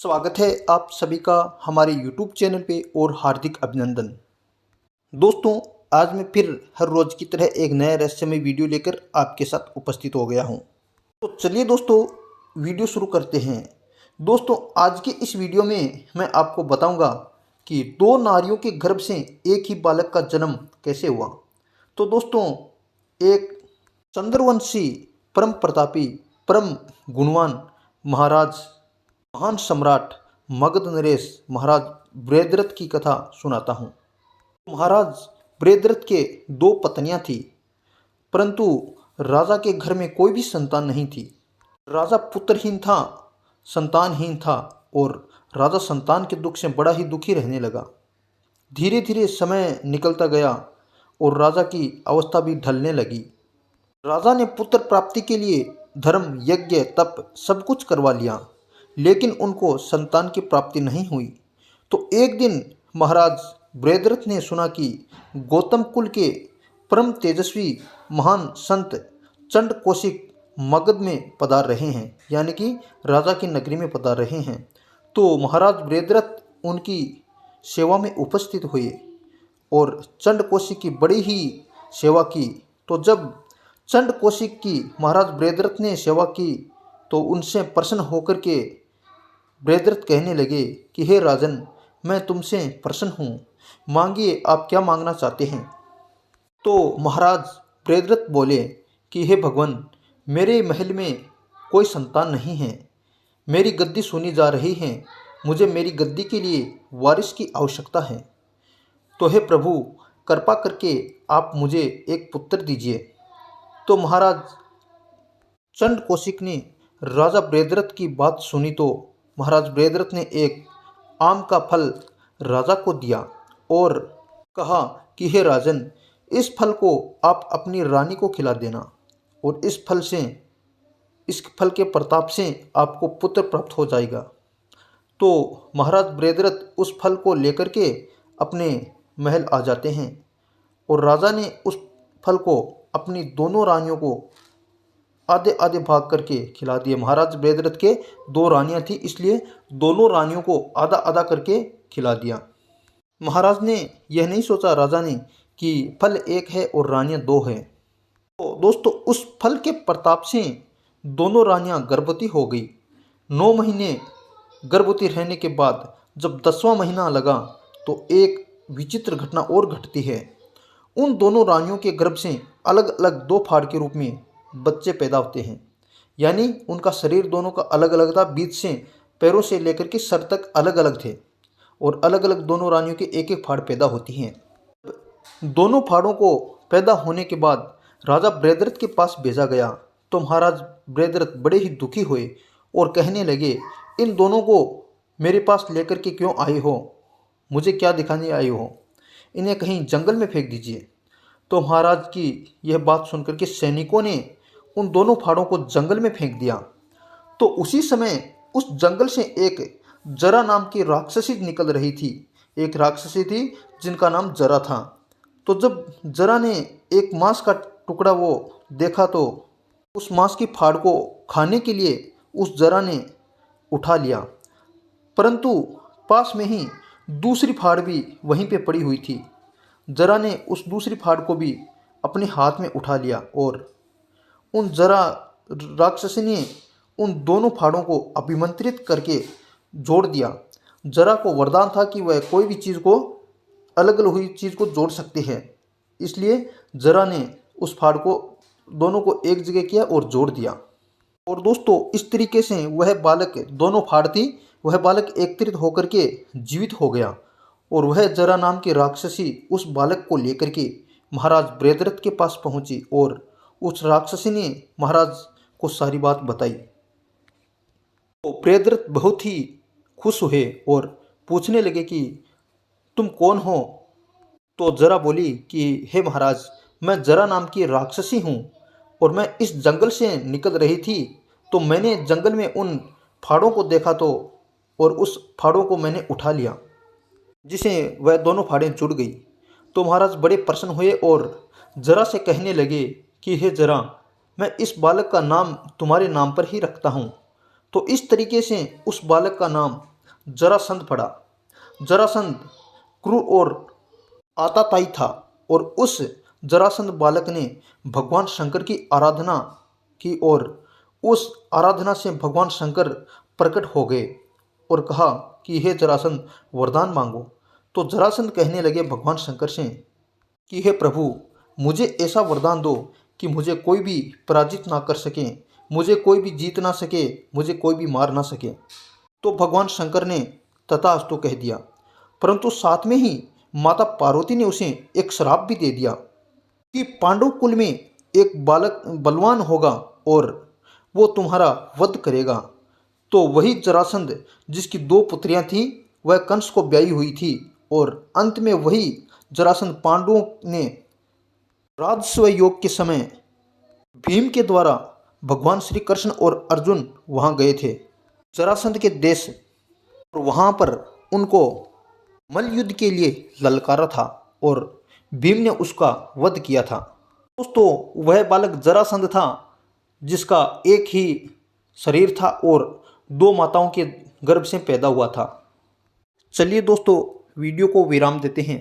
स्वागत है आप सभी का हमारे YouTube चैनल पे और हार्दिक अभिनंदन। दोस्तों, आज मैं फिर हर रोज़ की तरह एक नया रहस्यमय वीडियो लेकर आपके साथ उपस्थित हो गया हूं। तो चलिए दोस्तों, वीडियो शुरू करते हैं। दोस्तों, आज के इस वीडियो में मैं आपको बताऊंगा कि दो नारियों के गर्भ से एक ही बालक का जन्म कैसे हुआ। तो दोस्तों, एक चंद्रवंशी परम प्रतापी परम गुणवान महाराज महान सम्राट मगध नरेश महाराज बृहद्रथ की कथा सुनाता हूँ। महाराज बृहद्रथ के दो पत्नियां थी, परंतु राजा के घर में कोई भी संतान नहीं थी। राजा पुत्रहीन था, संतानहीन था और राजा संतान के दुख से बड़ा ही दुखी रहने लगा। धीरे धीरे समय निकलता गया और राजा की अवस्था भी ढलने लगी। राजा ने पुत्र प्राप्ति के लिए धर्म यज्ञ तप सब कुछ करवा लिया, लेकिन उनको संतान की प्राप्ति नहीं हुई। तो एक दिन महाराज बृहद्रथ ने सुना कि गौतम कुल के परम तेजस्वी महान संत चंड कौशिक मगध में पधार रहे हैं, यानी कि राजा की नगरी में पधार रहे हैं। तो महाराज बृहद्रथ उनकी सेवा में उपस्थित हुए और चंड कौशिक की बड़ी ही सेवा की। तो जब चंड कौशिक की महाराज बृहद्रथ ने सेवा की तो उनसे प्रसन्न होकर के बृहद्रथ कहने लगे कि हे राजन, मैं तुमसे प्रसन्न हूँ, मांगिए आप क्या मांगना चाहते हैं। तो महाराज बृहद्रथ बोले कि हे भगवान, मेरे महल में कोई संतान नहीं है, मेरी गद्दी सुनी जा रही है, मुझे मेरी गद्दी के लिए वारिस की आवश्यकता है। तो हे प्रभु, कृपा करके आप मुझे एक पुत्र दीजिए। तो महाराज चंड कौशिक ने राजा बृहद्रथ की बात सुनी तो महाराज बृहद्रथ ने एक आम का फल राजा को दिया और कहा कि हे राजन, इस फल को आप अपनी रानी को खिला देना और इस फल के प्रताप से आपको पुत्र प्राप्त हो जाएगा। तो महाराज बृहद्रथ उस फल को लेकर के अपने महल आ जाते हैं और राजा ने उस फल को अपनी दोनों रानियों को आधे आधे भाग करके खिला दिए। महाराज बृहद्रथ के दो रानियां थी, इसलिए दोनों रानियों को आधा आधा करके खिला दिया। महाराज ने यह नहीं सोचा राजा ने कि फल एक है और रानियां दो हैं। तो दोस्तों, उस फल के प्रताप से दोनों रानियां गर्भवती हो गई। 9 महीने गर्भवती रहने के बाद जब 10वां महीना लगा तो एक विचित्र घटना और घटती है। उन दोनों रानियों के गर्भ से अलग अलग दो फाड़ के रूप में बच्चे पैदा होते हैं, यानी उनका शरीर दोनों का अलग अलग था, बीच से पैरों से लेकर के सर तक अलग अलग थे और अलग अलग दोनों रानियों के एक एक फाड़ पैदा होती हैं। दोनों फाड़ों को पैदा होने के बाद राजा बृहद्रथ के पास भेजा गया तो महाराज बृहद्रथ बड़े ही दुखी हुए और कहने लगे, इन दोनों को मेरे पास लेकर के क्यों आए हो, मुझे क्या दिखाने आए हो, इन्हें कहीं जंगल में फेंक दीजिए। तो महाराज की यह बात सुनकर के सैनिकों ने उन दोनों फाड़ों को जंगल में फेंक दिया। तो उसी समय उस जंगल से एक जरा नाम की राक्षसी निकल रही थी। एक राक्षसी थी जिनका नाम जरा था। तो जब जरा ने एक मांस का टुकड़ा वो देखा तो उस मांस की फाड़ को खाने के लिए उस जरा ने उठा लिया, परंतु पास में ही दूसरी फाड़ भी वहीं पे पड़ी हुई थी। जरा ने उस दूसरी फाड़ को भी अपने हाथ में उठा लिया और उन जरा राक्षसी ने उन दोनों फाड़ों को अभिमंत्रित करके जोड़ दिया। जरा को वरदान था कि वह कोई भी चीज़ को अलग अलग हुई चीज़ को जोड़ सकती है, इसलिए जरा ने उस फाड़ को दोनों को एक जगह किया और जोड़ दिया। और दोस्तों, इस तरीके से वह बालक, दोनों फाड़ थी, वह बालक एकत्रित होकर के जीवित हो गया और वह जरा नाम की राक्षसी उस बालक को लेकर के महाराज बृहद्रथ के पास पहुंची और उस राक्षसी ने महाराज को सारी बात बताई। तो बृहद्रथ बहुत ही खुश हुए और पूछने लगे कि तुम कौन हो। तो जरा बोली कि हे महाराज, मैं जरा नाम की राक्षसी हूँ और मैं इस जंगल से निकल रही थी तो मैंने जंगल में उन फाड़ों को देखा तो और उस फाड़ों को मैंने उठा लिया, जिसे वह दोनों फाड़ें जुड़ गई। तो महाराज बड़े प्रसन्न हुए और जरा से कहने लगे कि हे जरा, मैं इस बालक का नाम तुम्हारे नाम पर ही रखता हूँ। तो इस तरीके से उस बालक का नाम जरासंध पड़ा। जरासंध क्रूर और आताताई था और उस जरासंध बालक ने भगवान शंकर की आराधना की और उस आराधना से भगवान शंकर प्रकट हो गए और कहा कि हे जरासंध वरदान मांगो। तो जरासंध कहने लगे भगवान शंकर से कि हे प्रभु, मुझे ऐसा वरदान दो कि मुझे कोई भी पराजित ना कर सके, मुझे कोई भी जीत ना सके, मुझे कोई भी मार ना सके। तो भगवान शंकर ने तथास्तु कह दिया, परंतु साथ में ही माता पार्वती ने उसे एक श्राप भी दे दिया कि पांडव कुल में एक बालक बलवान होगा और वो तुम्हारा वध करेगा। तो वही जरासंध जिसकी 2 पुत्रियां थीं वह कंस को ब्याही हुई थी और अंत में वही जरासंध पांडवों ने राजस्व योग के समय भीम के द्वारा भगवान श्री कृष्ण और अर्जुन वहां गए थे जरासंध के देश और वहां पर उनको मल्ल युद्ध के लिए ललकारा था और भीम ने उसका वध किया था। दोस्तों, वह बालक जरासंध था जिसका एक ही शरीर था और 2 माताओं के गर्भ से पैदा हुआ था। चलिए दोस्तों, वीडियो को विराम देते हैं।